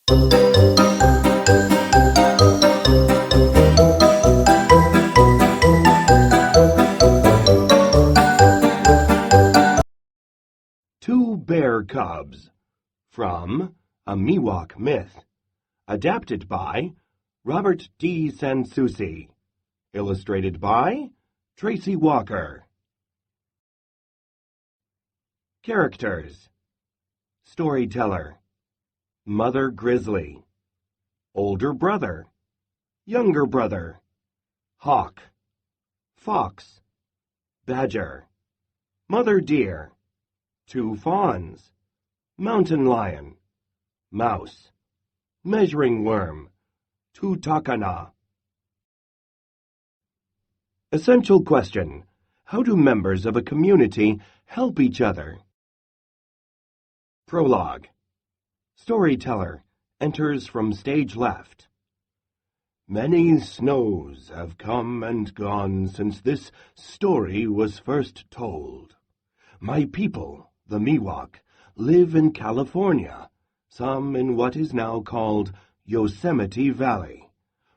Two Bear Cubs, from A Miwok Myth, adapted by Robert D. Sansusi, illustrated by Tracy Walker. Characters: Storyteller, Mother Grizzly, Older Brother, Younger Brother, Hawk, Fox, Badger, Mother Deer, Two Fawns, Mountain Lion, Mouse, Measuring Worm, Tutakana. Essential question: how do members of a community help each other? Prologue. Storyteller enters from stage left. Many snows have come and gone since this story was first told. My people, the Miwok, live in California, some in what is now called Yosemite Valley.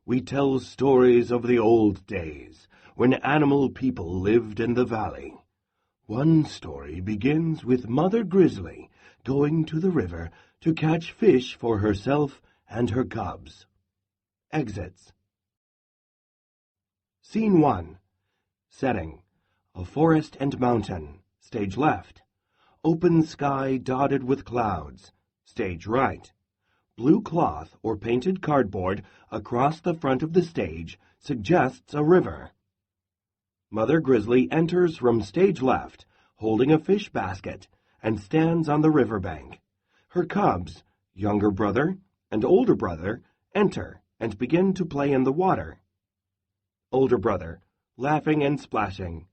We tell stories of the old days, when animal people lived in the valley. One story begins with Mother Grizzly going to the river to catch fish for herself and her cubs. Exits. Scene 1. Setting: a forest and mountain. Stage left. Open sky dotted with clouds. Stage right. Blue cloth or painted cardboard across the front of the stage suggests a river. Mother Grizzly enters from stage left, holding a fish basket, and stands on the riverbank. Her cubs, Younger Brother and Older Brother, enter and begin to play in the water. Older Brother, laughing and splashing.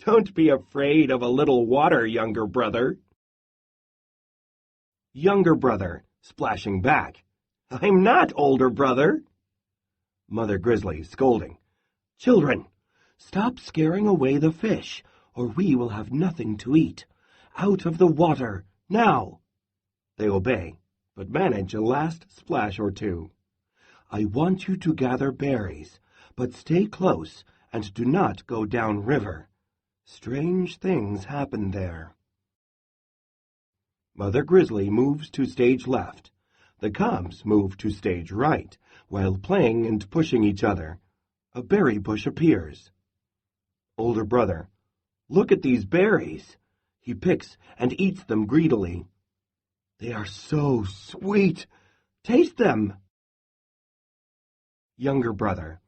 Don't be afraid of a little water, Younger Brother. Younger Brother, splashing back. I'm not, Older Brother. Mother Grizzly, scolding. Children, stop scaring away the fish, or we will have nothing to eat. Out of the water, now! They obey, but manage a last splash or two. I want you to gather berries, but stay close and do not go down river. Strange things happen there. Mother Grizzly moves to stage left. The cubs move to stage right, while playing and pushing each other. A berry bush appears. Older Brother, look at these berries. He picks and eats them greedily. They are so sweet. Taste them. Younger Brother,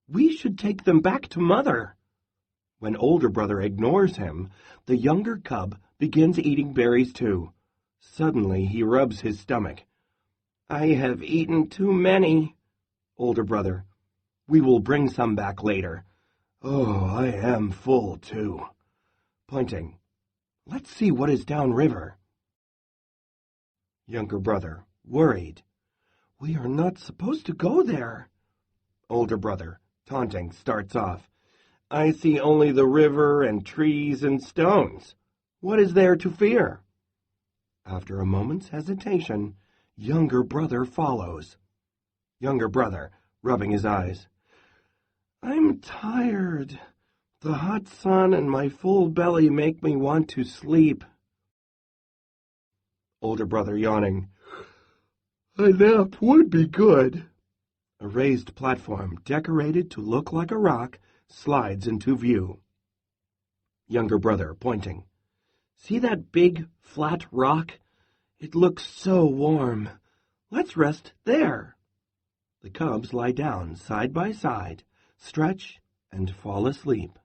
we should take them back to Mother. When Older Brother ignores him, the younger cub begins eating berries too. Suddenly he rubs his stomach. I have eaten too many. Older Brother, we will bring some back later. Oh, I am full too. Pointing. Let's see what is downriver. Younger Brother, worried. We are not supposed to go there. Older Brother, taunting, starts off. I see only the river and trees and stones. What is there to fear? After a moment's hesitation, Younger Brother follows. Younger Brother, rubbing his eyes. I'm tired. The hot sun and my full belly make me want to sleep. Older Brother, yawning. A nap would be good. A raised platform, decorated to look like a rock, slides into view. Younger Brother, pointing. See that big, flat rock? It looks so warm. Let's rest there. The cubs lie down side by side, stretch, and fall asleep.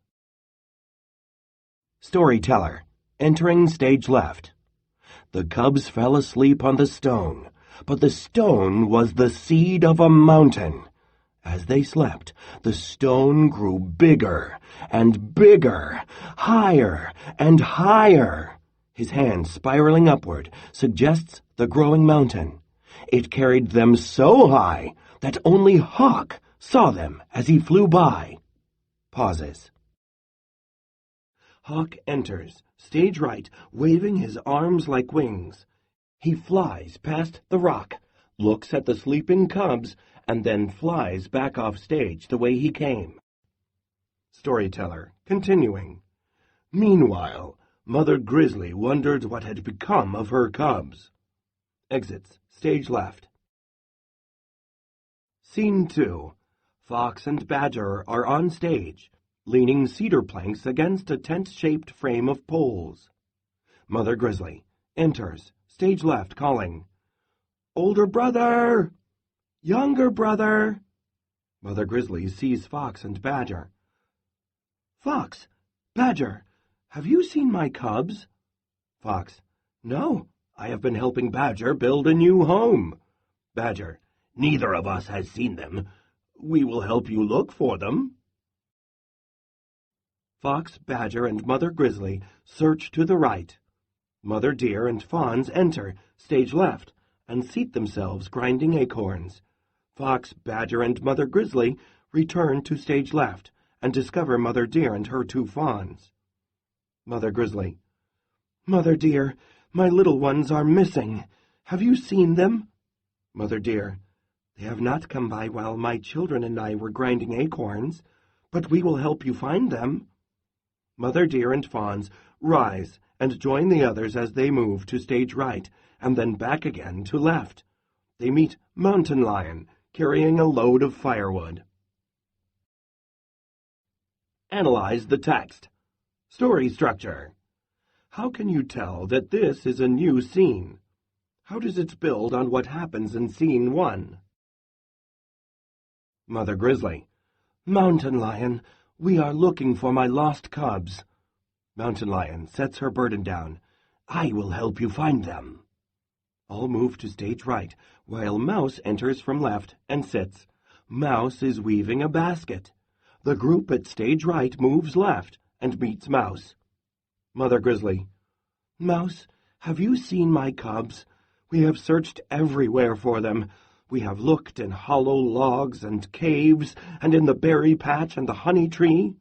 Storyteller, entering stage left. The cubs fell asleep on the stone, but the stone was the seed of a mountain. As they slept, the stone grew bigger and bigger, higher and higher. His hand, spiraling upward, suggests the growing mountain. It carried them so high that only Hawk saw them as he flew by. Pauses. Hawk enters, stage right, waving his arms like wings. He flies past the rock, looks at the sleeping cubs, and then flies back off stage the way he came. Storyteller, continuing. Meanwhile, Mother Grizzly wondered what had become of her cubs. Exits, stage left. Scene 2. Fox and Badger are on stage, leaning cedar planks against a tent-shaped frame of poles. Mother Grizzly enters, stage left, calling, Older brother! Younger brother! Mother Grizzly sees Fox and Badger. Fox, Badger, have you seen my cubs? Fox, no, I have been helping Badger build a new home. Badger, neither of us has seen them. We will help you look for them. Fox, Badger, and Mother Grizzly search to the right. Mother Deer and Fawns enter, stage left, and seat themselves grinding acorns. Fox, Badger, and Mother Grizzly return to stage left and discover Mother Deer and her 2 fawns. Mother Grizzly, Mother Deer, my little ones are missing. Have you seen them? Mother Deer, they have not come by while my children and I were grinding acorns, but we will help you find them. Mother Deer and Fawns rise and join the others as they move to stage right and then back again to left. They meet Mountain Lion, carrying a load of firewood. Analyze the text. Story structure. How can you tell that this is a new scene? How does it build on what happens in scene 1? Mother Grizzly, Mountain Lion, we are looking for my lost cubs. Mountain Lion sets her burden down. I will help you find them. All move to stage right, while Mouse enters from left and sits. Mouse is weaving a basket. The group at stage right moves left and meets Mouse. Mother Grizzly, Mouse, have you seen my cubs? We have searched everywhere for them. We have looked in hollow logs and caves, and in the berry patch and the honey tree.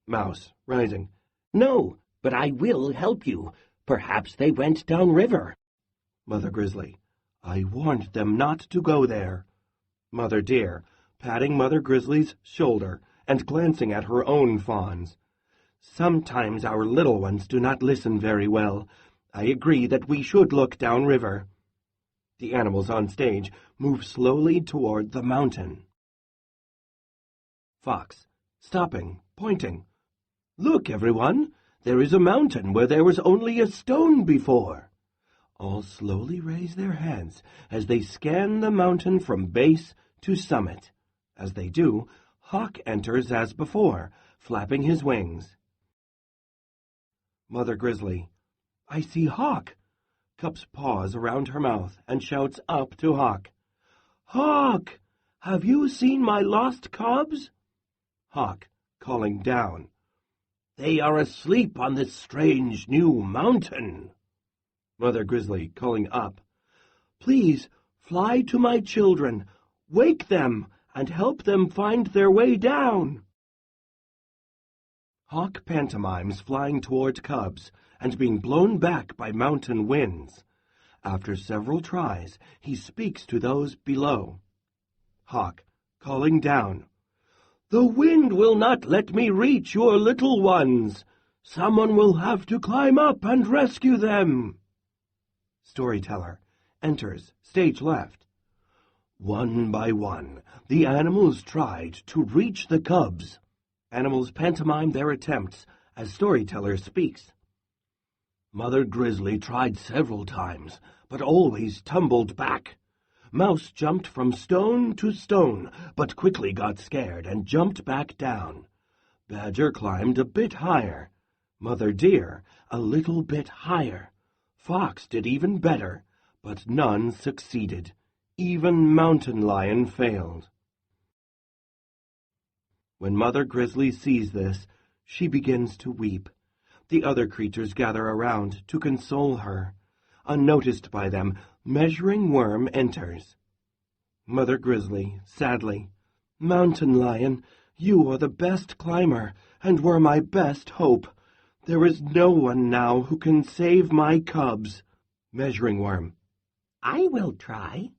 Mouse, rising, No, but I will help you. Perhaps they went downriver. Mother Grizzly, I warned them not to go there. Mother Deer, patting Mother Grizzly's shoulder and glancing at her own fawns. Sometimes our little ones do not listen very well. I agree that we should look downriver. The animals on stage move slowly toward the mountain. Fox, stopping, pointing. Look, everyone, there is a mountain where there was only a stone before. All slowly raise their heads as they scan the mountain from base to summit. As they do, Hawk enters as before, flapping his wings. Mother Grizzly, I see Hawk. Cups paws around her mouth and shouts up to Hawk. Hawk, have you seen my lost cubs? Hawk, calling down. They are asleep on this strange new mountain. Mother Grizzly, calling up. Please, fly to my children. Wake them and help them find their way down. Hawk pantomimes flying toward cubs and being blown back by mountain winds. After several tries, he speaks to those below. Hawk, calling down. The wind will not let me reach your little ones. Someone will have to climb up and rescue them. Storyteller enters, stage left. One by one, the animals tried to reach the cubs. Animals pantomime their attempts as Storyteller speaks. Mother Grizzly tried several times, but always tumbled back. Mouse jumped from stone to stone, but quickly got scared and jumped back down. Badger climbed a bit higher. Mother Deer a little bit higher. Fox did even better, but none succeeded. Even Mountain Lion failed. When Mother Grizzly sees this, she begins to weep. The other creatures gather around to console her. Unnoticed by them, Measuring Worm enters. Mother Grizzly, sadly, Mountain Lion, you are the best climber, and were my best hope. There is no one now who can save my cubs. Measuring Worm, I will try.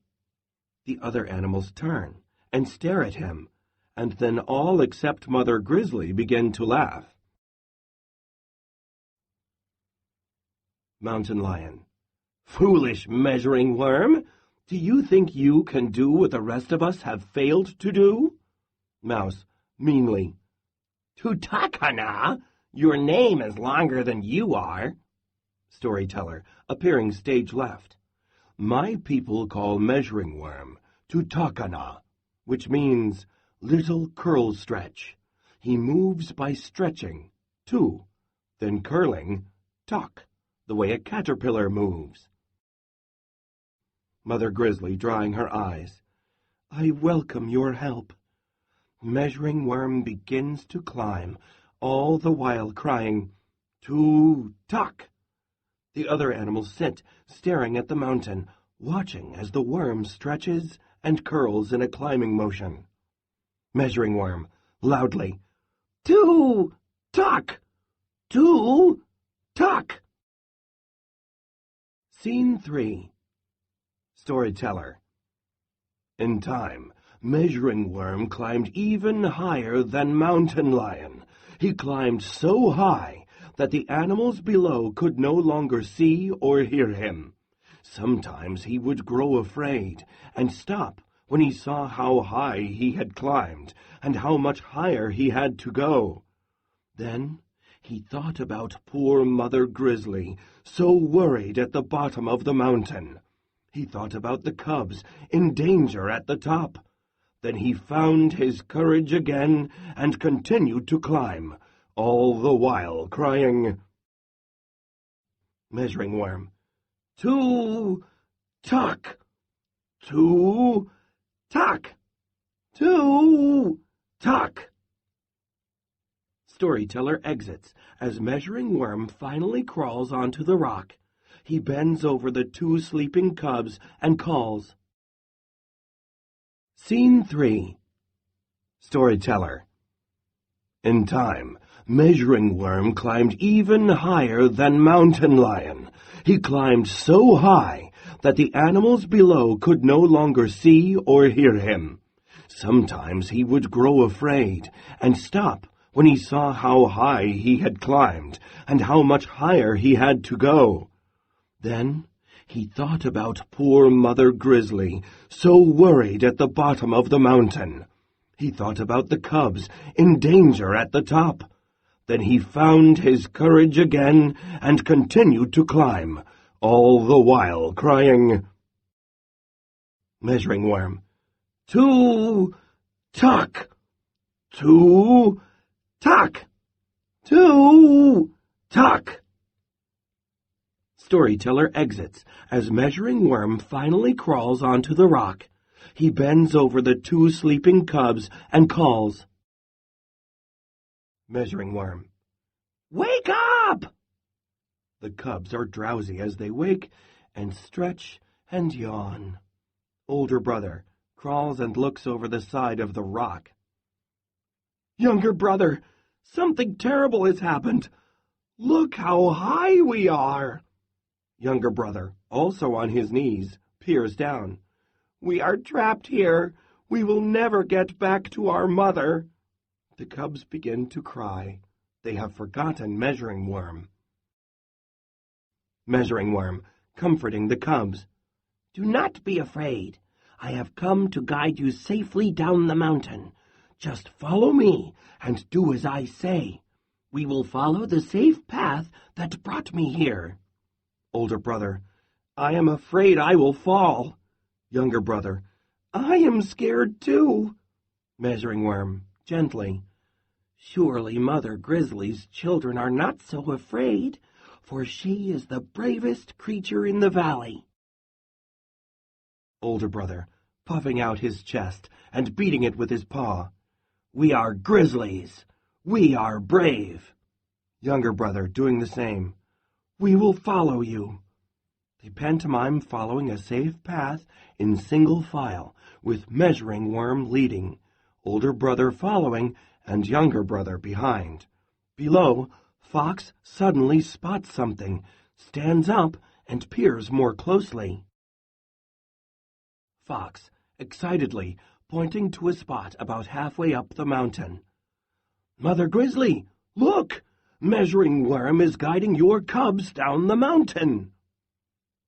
The other animals turn and stare at him, and then all except Mother Grizzly begin to laugh. Mountain Lion. Foolish measuring worm! Do you think you can do what the rest of us have failed to do? Mouse, meanly. Tutakana! Your name is longer than you are. Storyteller, appearing stage left. My people call measuring worm Tutakana, which means little curl stretch. He moves by stretching, tu, then curling, tak, the way a caterpillar moves. Mother Grizzly, drying her eyes. I welcome your help. Measuring worm begins to climb, all the while crying, Tu-tak! The other animals sit, staring at the mountain, watching as the worm stretches and curls in a climbing motion. Measuring worm, loudly, Tu-tak! Tu-tak! Scene 3. Storyteller. In time, Measuring Worm climbed even higher than Mountain Lion. He climbed so high that the animals below could no longer see or hear him. Sometimes he would grow afraid and stop when he saw how high he had climbed and how much higher he had to go. Then he thought about poor Mother Grizzly, so worried at the bottom of the mountain. He thought about the cubs in danger at the top. Then he found his courage again and continued to climb, all the while crying, Measuring Worm, Tu-tak! Tu-tak! Tu-tak! Storyteller exits as Measuring Worm finally crawls onto the rock. He bends over the 2 sleeping cubs and calls. Scene 3. Storyteller. In time, Measuring Worm climbed even higher than Mountain Lion. He climbed so high that the animals below could no longer see or hear him. Sometimes he would grow afraid and stop when he saw how high he had climbed and how much higher he had to go. Then he thought about poor Mother Grizzly, so worried at the bottom of the mountain. He thought about the cubs in danger at the top. Then he found his courage again and continued to climb, all the while crying, Measuring Worm, Tu-tak! Tu-tak! Tu-tak! Storyteller exits as Measuring Worm finally crawls onto the rock. He bends over the 2 sleeping cubs and calls. Measuring Worm, Wake up! The cubs are drowsy as they wake and stretch and yawn. Older brother crawls and looks over the side of the rock. Younger brother, something terrible has happened. Look how high we are. Younger brother, also on his knees, peers down. We are trapped here. We will never get back to our mother. The cubs begin to cry. They have forgotten Measuring Worm. Measuring Worm, comforting the cubs. Do not be afraid. I have come to guide you safely down the mountain. Just follow me and do as I say. We will follow the safe path that brought me here. Older brother, I am afraid I will fall. Younger brother, I am scared too. Measuring Worm, gently. Surely Mother Grizzly's children are not so afraid, for she is the bravest creature in the valley. Older brother, puffing out his chest and beating it with his paw. We are grizzlies. We are brave. Younger brother, doing the same. We will follow you. They pantomime following a safe path in single file, with Measuring Worm leading, older brother following, and younger brother behind. Below, Fox suddenly spots something, stands up, and peers more closely. Fox, excitedly, pointing to a spot about halfway up the mountain. Mother Grizzly, look! Measuring Worm is guiding your cubs down the mountain.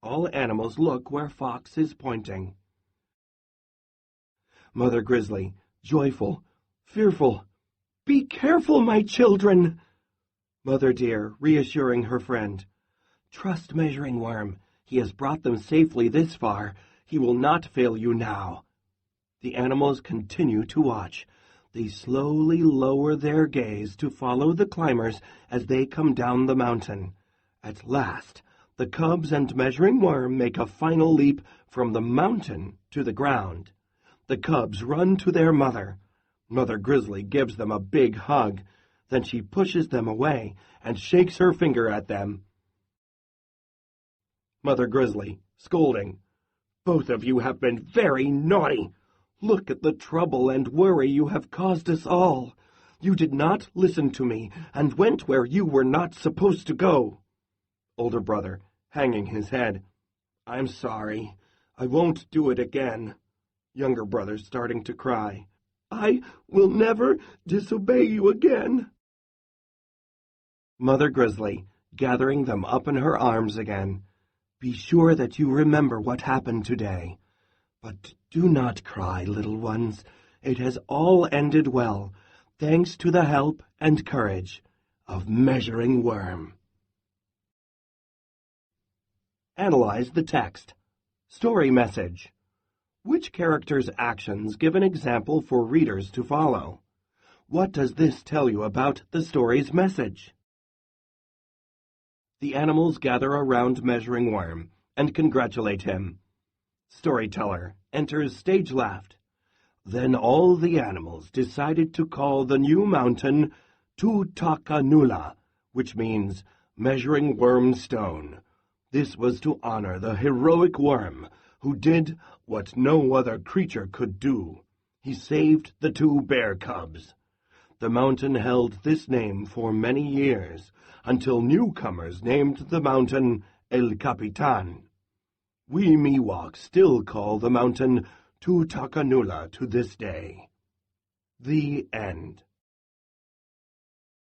All animals look where Fox is pointing. Mother Grizzly, joyful, fearful. Be careful, my children. Mother Deer, reassuring her friend. Trust Measuring Worm. He has brought them safely this far. He will not fail you now. The animals continue to watch. They slowly lower their gaze to follow the climbers as they come down the mountain. At last, the cubs and Measuring Worm make a final leap from the mountain to the ground. The cubs run to their mother. Mother Grizzly gives them a big hug. Then she pushes them away and shakes her finger at them. Mother Grizzly, scolding. Both of you have been very naughty. Look at the trouble and worry you have caused us all. You did not listen to me and went where you were not supposed to go. Older brother, hanging his head. I'm sorry. I won't do it again. Younger brother starting to cry. I will never disobey you again. Mother Grizzly, gathering them up in her arms again. Be sure that you remember what happened today. But do not cry, little ones. It has all ended well, thanks to the help and courage of Measuring Worm. Analyze the text. Story message. Which character's actions give an example for readers to follow? What does this tell you about the story's message? The animals gather around Measuring Worm and congratulate him. Storyteller enters stage left. Then all the animals decided to call the new mountain Tutakanula, which means Measuring Worm Stone. This was to honor the heroic worm who did what no other creature could do. He saved the 2 bear cubs. The mountain held this name for many years, until newcomers named the mountain El Capitan. We Miwok still call the mountain Tutakanula to this day. The end.